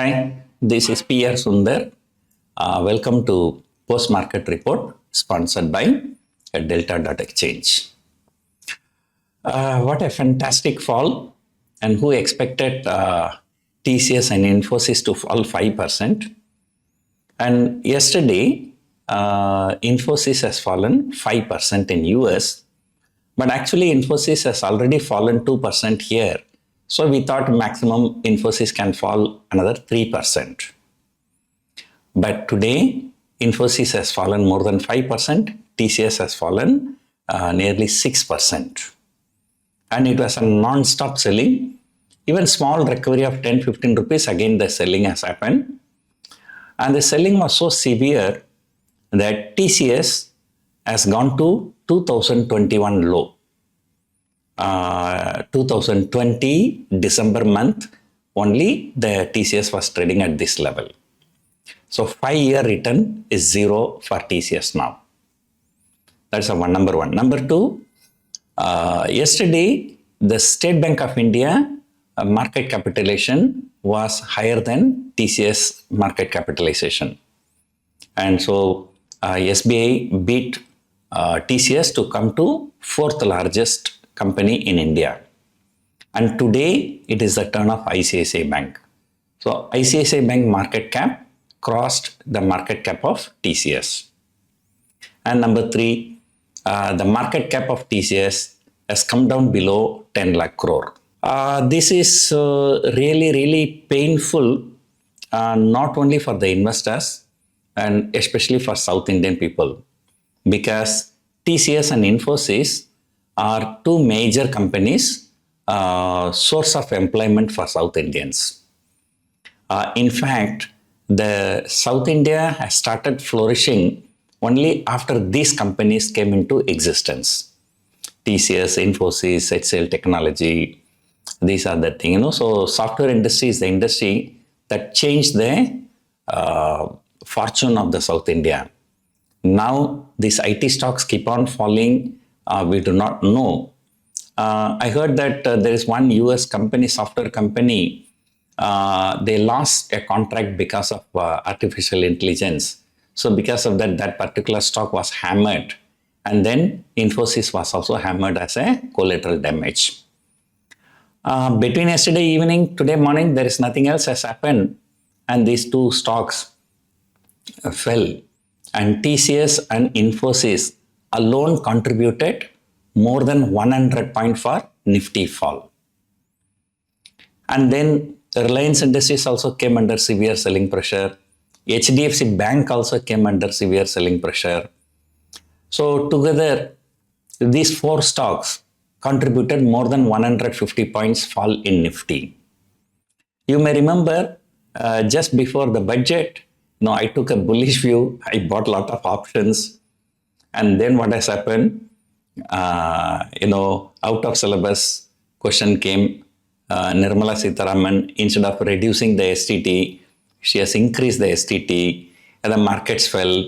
Hi, this is PR Sundar. Welcome to Post Market Report sponsored by Delta.Exchange. What a fantastic fall, and who expected TCS and Infosys to fall 5%? And yesterday, Infosys has fallen 5% in US, but actually Infosys has already fallen 2% here. So we thought maximum Infosys can fall another 3%. But today, Infosys has fallen more than 5%, TCS has fallen nearly 6%. And it was a non-stop selling. Even small recovery of 10-15 rupees, again the selling has happened. And the selling was so severe that TCS has gone to 2021 low. 2020 December month, only the TCS was trading at this level. So 5-year return is 0 for TCS now. That's number one. Number two, yesterday the State Bank of India market capitalization was higher than TCS market capitalization. And so SBI beat TCS to come to 4th largest company in India. And today it is the turn of ICICI Bank. So ICICI Bank market cap crossed the market cap of TCS. And number three, the market cap of TCS has come down below 10 lakh crore. This is really painful, not only for the investors and especially for South Indian people, because TCS and Infosys are two major companies, source of employment for South Indians. In fact, the South India has started flourishing only after these companies came into existence. TCS, Infosys, HCL Technology, these are the things. So software industry is the industry that changed the fortune of the South India. Now these IT stocks keep on falling. We do not know. I heard that there is one US company, software company, they lost a contract because of artificial intelligence. So because of that, that particular stock was hammered. And then Infosys was also hammered as a collateral damage. Between yesterday evening, today morning, there is nothing else has happened. And these two stocks fell. And TCS and Infosys alone contributed more than 100 points for Nifty fall. And then Reliance Industries also came under severe selling pressure. HDFC Bank also came under severe selling pressure. So together, these four stocks contributed more than 150 points fall in Nifty. You may remember just before the budget, I took a bullish view. I bought a lot of options. And then what has happened, out of syllabus question came, Nirmala Sitharaman, instead of reducing the STT, she has increased the STT, and the markets fell.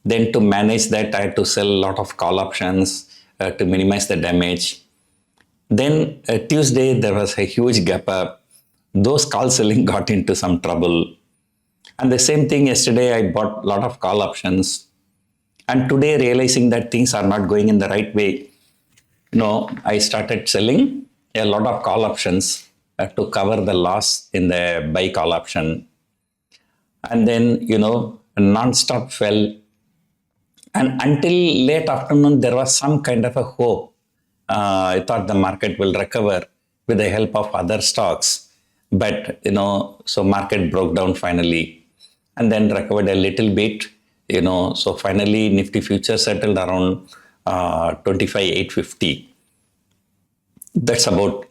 Then to manage that, I had to sell a lot of call options to minimize the damage. Then Tuesday, there was a huge gap up. Those call selling got into some trouble. And the same thing yesterday, I bought a lot of call options. And today, realizing that things are not going in the right way, I started selling a lot of call options to cover the loss in the buy call option. And then, non-stop fell. And until late afternoon, there was some kind of a hope. I thought the market will recover with the help of other stocks. But, so market broke down finally and then recovered a little bit. So finally Nifty future settled around 25,850. That's about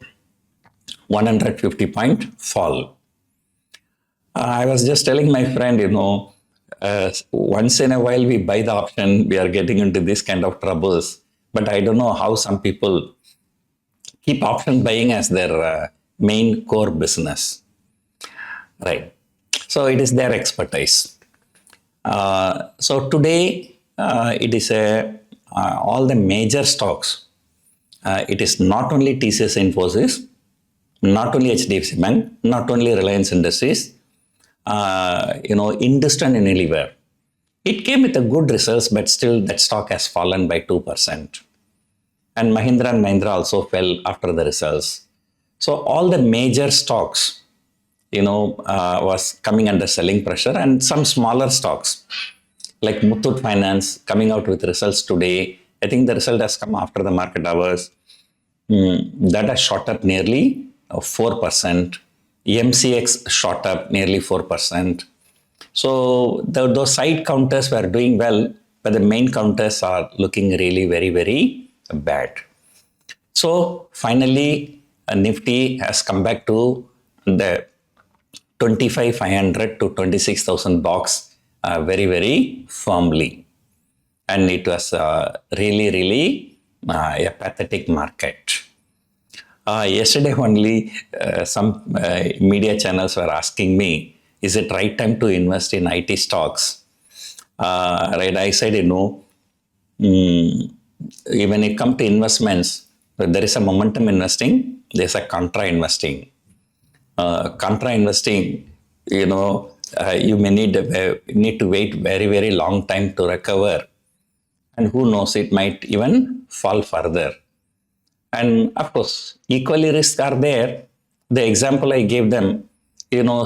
150 point fall. I was just telling my friend, once in a while we buy the option, we are getting into this kind of troubles. But I don't know how some people keep option buying as their main core business. Right. So it is their expertise. So today it is all the major stocks. It is not only TCS Infosys, not only HDFC Bank, not only Reliance Industries, Hindustan Unilever. It came with a good results, but still that stock has fallen by 2%. And Mahindra and Mahindra also fell after the results. So all the major stocks, was coming under selling pressure, and some smaller stocks like Muthoot Finance coming out with results today. I think the result has come after the market hours. That has shot up nearly 4%. MCX shot up nearly 4%. So those side counters were doing well, but the main counters are looking really very, very bad. So finally, Nifty has come back to the 25,500 to 26,000 box very, very firmly. And it was really, really a pathetic market. Yesterday only, some media channels were asking me, is it right time to invest in IT stocks? Right, I said, when it comes to investments, there is a momentum investing, there is a contra investing. Contra investing, you may need to wait very, very long time to recover. And who knows, it might even fall further. And of course, equally risks are there. The example I gave them,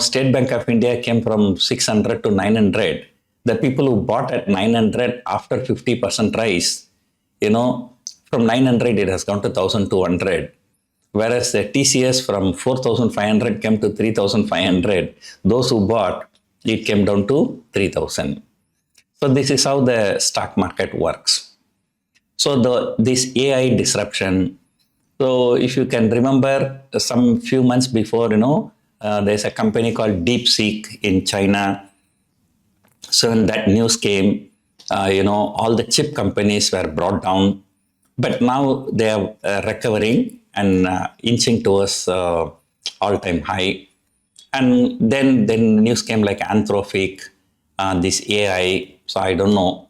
State Bank of India came from 600 to 900. The people who bought at 900 after 50% rise, from 900 it has gone to 1200. Whereas the TCS from 4,500 came to 3,500. Those who bought, it came down to 3,000. So this is how the stock market works. So this AI disruption. So if you can remember, some few months before, there's a company called DeepSeek in China. So when that news came, all the chip companies were brought down, but now they are recovering and inching towards all-time high. And then news came like Anthropic, this AI. So I don't know,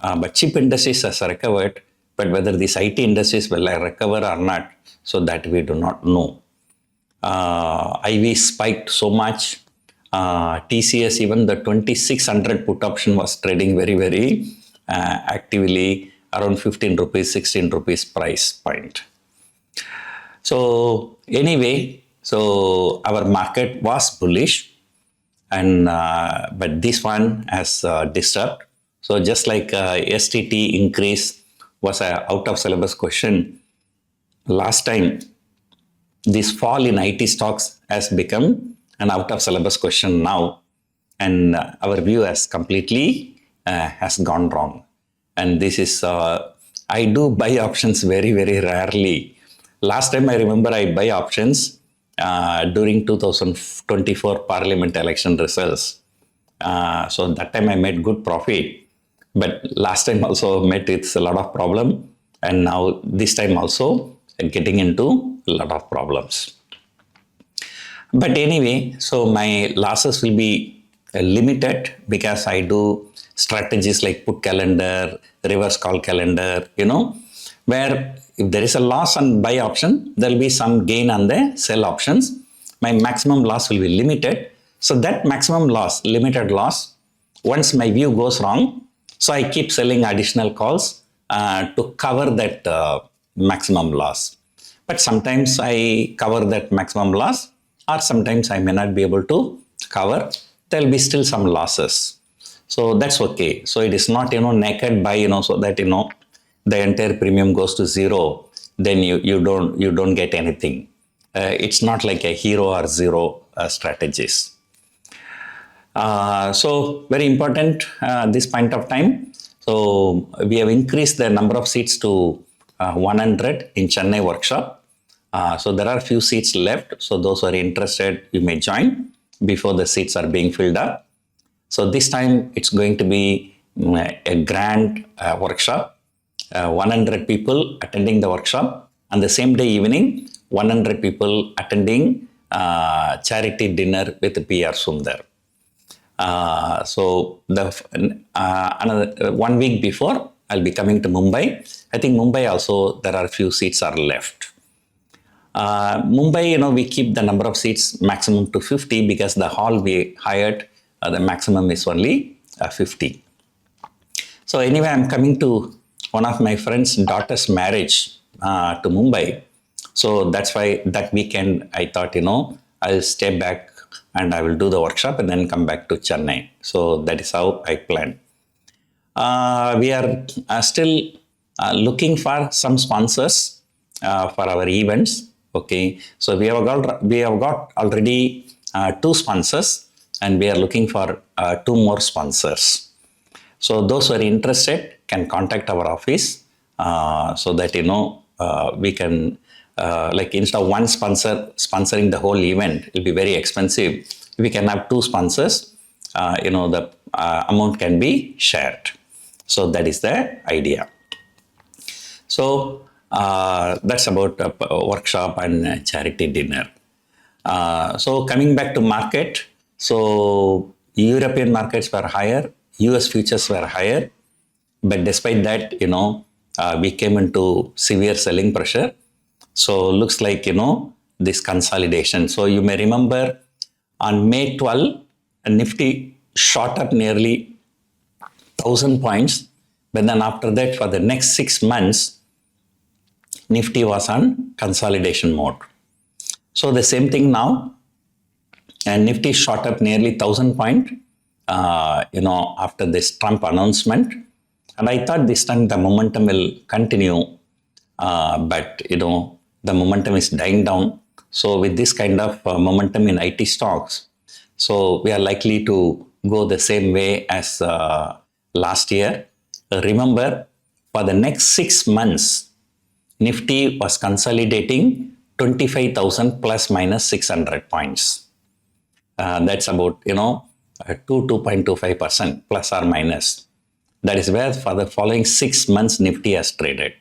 but chip industries has recovered. But whether these IT industries will recover or not, so that we do not know. IV spiked so much. TCS, even the 2600 put option was trading very, very actively around 15 rupees, 16 rupees price point. So anyway, so our market was bullish, and but this one has disturbed. So just like STT increase was a out of syllabus question, last time this fall in IT stocks has become an out of syllabus question now, and our view has completely has gone wrong. And this is I do buy options very, very rarely. Last time I remember I buy options during 2024 parliament election results. So that time I made good profit. But last time also met with a lot of problem, and now this time also getting into a lot of problems. But anyway, so my losses will be limited because I do strategies like put calendar, reverse call calendar, where if there is a loss on buy option, there will be some gain on the sell options. My maximum loss will be limited. So that maximum loss, limited loss, once my view goes wrong, so I keep selling additional calls to cover that maximum loss. But sometimes I cover that maximum loss, or sometimes I may not be able to cover. There will be still some losses. So that's okay. So it is not, naked buy, so that, the entire premium goes to zero. Then you don't get anything. It's not like a hero or zero strategies. So very important this point of time. So we have increased the number of seats to 100 in Chennai workshop. So there are a few seats left. So those who are interested, you may join before the seats are being filled up. So this time it's going to be a grand workshop. 100 people attending the workshop, and the same day evening 100 people attending charity dinner with PR Sundar. So another 1 week before I'll be coming to Mumbai. I think Mumbai also there are a few seats are left. Mumbai, we keep the number of seats maximum to 50 because the hall we hired the maximum is only 50. So anyway, I'm coming to one of my friend's daughter's marriage to Mumbai. So that's why that weekend I thought, I'll stay back and I will do the workshop and then come back to Chennai. So that is how I planned. We are still looking for some sponsors for our events. Okay, so we have got already 2 sponsors, and we are looking for 2 more sponsors. So those who are interested can contact our office so that we can like instead of one sponsor sponsoring the whole event, it will be very expensive. If we can have 2 sponsors, the amount can be shared. So that is the idea. So that's about workshop and charity dinner. So coming back to market, so European markets were higher, US futures were higher, but despite that, we came into severe selling pressure. So looks like, this consolidation. So you may remember on May 12, Nifty shot up nearly 1,000 points, but then after that, for the next 6 months, Nifty was on consolidation mode. So the same thing now, and Nifty shot up nearly 1,000 points, after this Trump announcement. And I thought this time the momentum will continue, but the momentum is dying down. So with this kind of momentum in IT stocks, so we are likely to go the same way as last year. Remember, for the next 6 months, Nifty was consolidating 25,000 plus minus 600 points. That's about, 2.25% plus or minus. That is where for the following 6 months, Nifty has traded.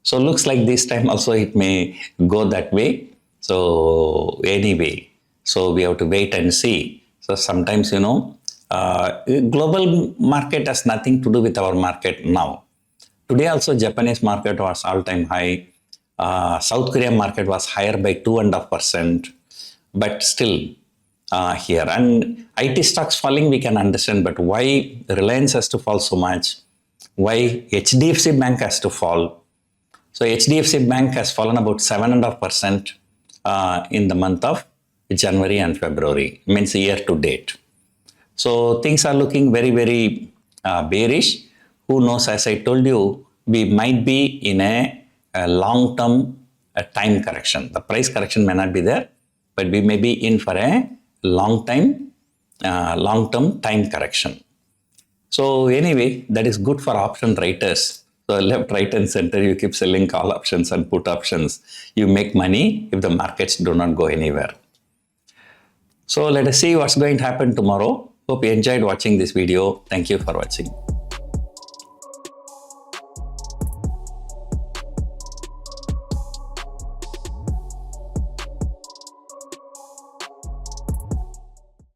So looks like this time also it may go that way. So anyway, so we have to wait and see. So sometimes, global market has nothing to do with our market now. Today also Japanese market was all-time high. South Korean market was higher by 2.5%, but still here. And IT stocks falling we can understand, but why Reliance has to fall so much? Why HDFC Bank has to fall? So HDFC Bank has fallen about 7.5% in the month of January and February, means year to date. So things are looking very, very bearish. Who knows, as I told you, we might be in a long-term time correction. The price correction may not be there, but we may be in for a long-term time correction. So anyway, that is good for option writers. So left, right and center, you keep selling call options and put options. You make money if the markets do not go anywhere. So let us see what's going to happen tomorrow. Hope you enjoyed watching this video. Thank you for watching.